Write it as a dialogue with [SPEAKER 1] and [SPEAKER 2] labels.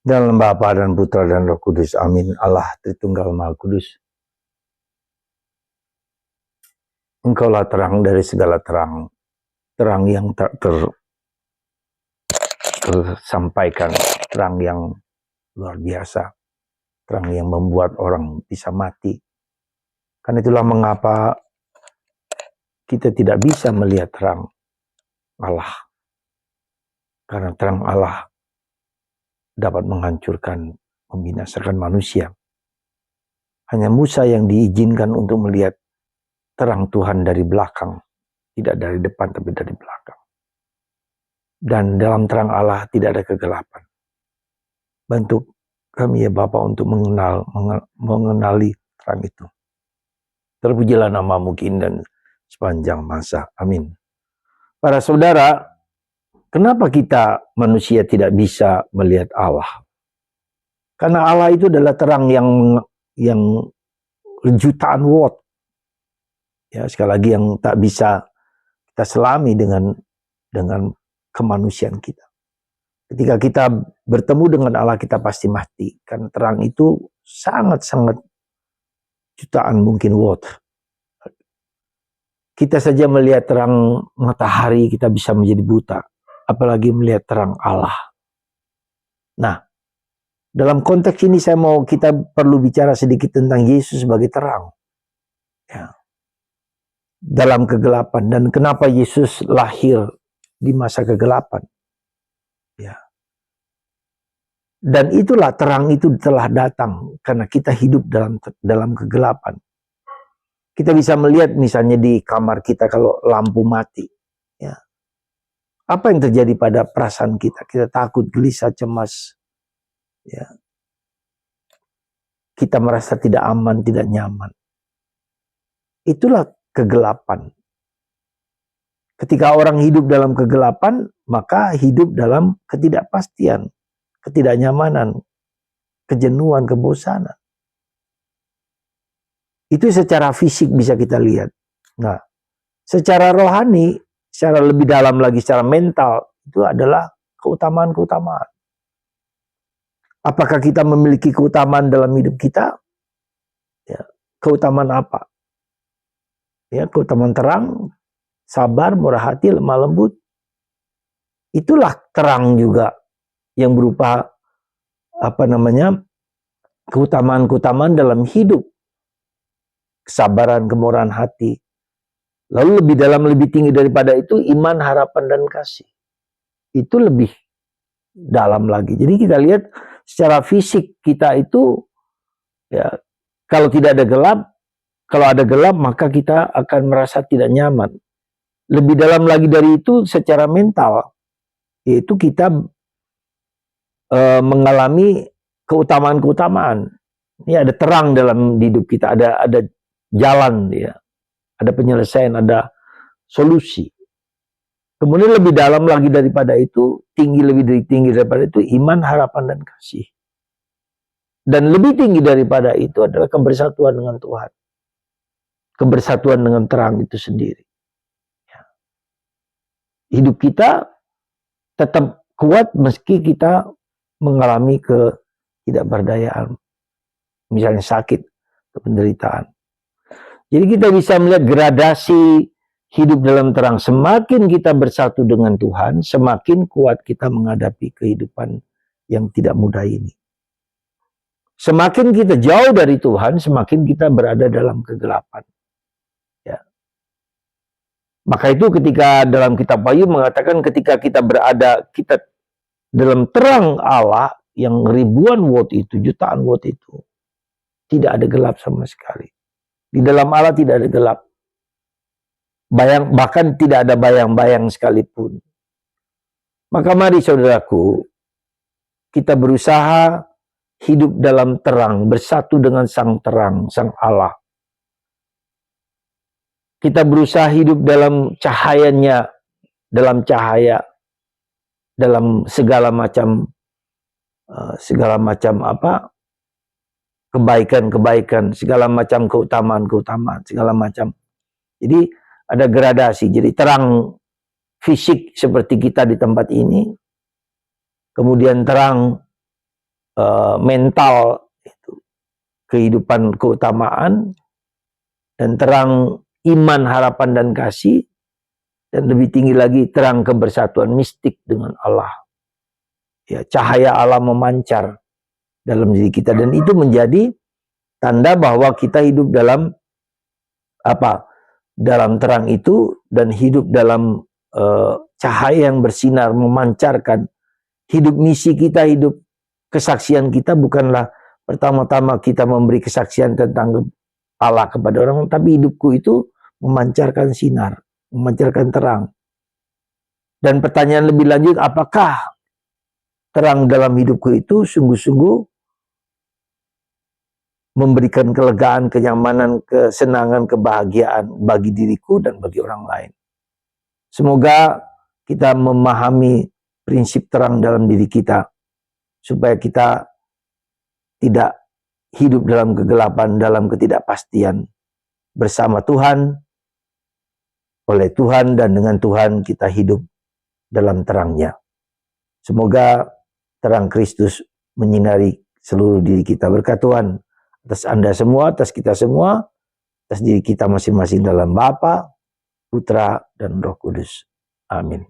[SPEAKER 1] Dalam Bapa dan Putra dan Roh Kudus. Amin. Allah Tritunggal Maha Kudus. Engkaulah terang dari segala terang. Terang yang tak tersampaikan. Terang yang luar biasa. Terang yang membuat orang bisa mati. Karena itulah mengapa kita tidak bisa melihat terang Allah. Karena terang Allah dapat menghancurkan, membinasakan manusia. Hanya Musa yang diizinkan untuk melihat terang Tuhan dari belakang. Tidak dari depan, tapi dari belakang. Dan dalam terang Allah tidak ada kegelapan. Bantu kami ya Bapa untuk mengenali terang itu. Terpujilah nama-Mu dan sepanjang masa. Amin. Para saudara, kenapa kita manusia tidak bisa melihat Allah? Karena Allah itu adalah terang yang jutaan watt. Ya, sekali lagi yang tak bisa kita selami dengan kemanusiaan kita. Ketika kita bertemu dengan Allah, kita pasti mati. Karena terang itu sangat-sangat jutaan mungkin watt. Kita saja melihat terang matahari, kita bisa menjadi buta. Apalagi melihat terang Allah. Nah, dalam konteks ini kita perlu bicara sedikit tentang Yesus sebagai terang. Ya. Dalam kegelapan. Dan kenapa Yesus lahir di masa kegelapan. Ya. Dan itulah terang itu telah datang karena kita hidup dalam kegelapan. Kita bisa melihat misalnya di kamar kita kalau lampu mati. Ya. Apa yang terjadi pada perasaan kita? Kita takut, gelisah, cemas. Ya. Kita merasa tidak aman, tidak nyaman. Itulah kegelapan. Ketika orang hidup dalam kegelapan, maka hidup dalam ketidakpastian, ketidaknyamanan, kejenuhan, kebosanan. Itu secara fisik bisa kita lihat. Nah, secara rohani, secara lebih dalam lagi, secara mental, itu adalah keutamaan-keutamaan. Apakah kita memiliki keutamaan dalam hidup kita? Ya, keutamaan apa? Ya, keutamaan terang, sabar, murah hati, lemah lembut. Itulah terang juga yang berupa keutamaan-keutamaan dalam hidup. Kesabaran, kemurahan hati. Lalu lebih dalam, lebih tinggi daripada itu, iman, harapan, dan kasih. Itu lebih dalam lagi. Jadi kita lihat secara fisik kita itu, ya, kalau tidak ada gelap, kalau ada gelap maka kita akan merasa tidak nyaman. Lebih dalam lagi dari itu secara mental, yaitu kita mengalami keutamaan-keutamaan. Ini ada terang dalam hidup kita, ada jalan, ya, ada penyelesaian, ada solusi. Kemudian lebih dalam lagi daripada itu, lebih tinggi daripada itu, iman, harapan, dan kasih. Dan lebih tinggi daripada itu adalah kebersatuan dengan Tuhan. Kebersatuan dengan terang itu sendiri. Hidup kita tetap kuat meski kita mengalami ketidakberdayaan. Misalnya sakit, penderitaan. Jadi kita bisa melihat gradasi hidup dalam terang. Semakin kita bersatu dengan Tuhan, semakin kuat kita menghadapi kehidupan yang tidak mudah ini. Semakin kita jauh dari Tuhan, semakin kita berada dalam kegelapan. Ya. Maka itu ketika dalam kitab Wahyu mengatakan ketika kita dalam terang Allah yang ribuan watt itu, jutaan watt itu, tidak ada gelap sama sekali. Di dalam Allah tidak ada gelap. Bahkan tidak ada bayang-bayang sekalipun. Maka mari saudaraku, kita berusaha hidup dalam terang, bersatu dengan sang terang, sang Allah. Kita berusaha hidup dalam cahayanya, dalam cahaya, dalam segala macam kebaikan-kebaikan, segala macam keutamaan-keutamaan, segala macam. Jadi ada gradasi. Jadi terang fisik seperti kita di tempat ini, kemudian terang mental, itu kehidupan keutamaan, dan terang iman, harapan, dan kasih, dan lebih tinggi lagi terang kebersatuan mistik dengan Allah. Ya, cahaya Allah memancar dalam diri kita, dan itu menjadi tanda bahwa kita hidup dalam apa? Dalam terang itu, dan hidup dalam cahaya yang bersinar, memancarkan. Hidup misi kita, hidup kesaksian kita bukanlah pertama-tama kita memberi kesaksian tentang Allah kepada orang, tapi hidupku itu memancarkan sinar, memancarkan terang. Dan pertanyaan lebih lanjut, apakah terang dalam hidupku itu sungguh-sungguh memberikan kelegaan, kenyamanan, kesenangan, kebahagiaan bagi diriku dan bagi orang lain. Semoga kita memahami prinsip terang dalam diri kita, supaya kita tidak hidup dalam kegelapan, dalam ketidakpastian. Bersama Tuhan, oleh Tuhan, dan dengan Tuhan kita hidup dalam terangnya. Semoga terang Kristus menyinari seluruh diri kita. Berkat Tuhan atas Anda semua, atas kita semua, atas diri kita masing-masing dalam Bapa, Putra, dan Roh Kudus. Amin.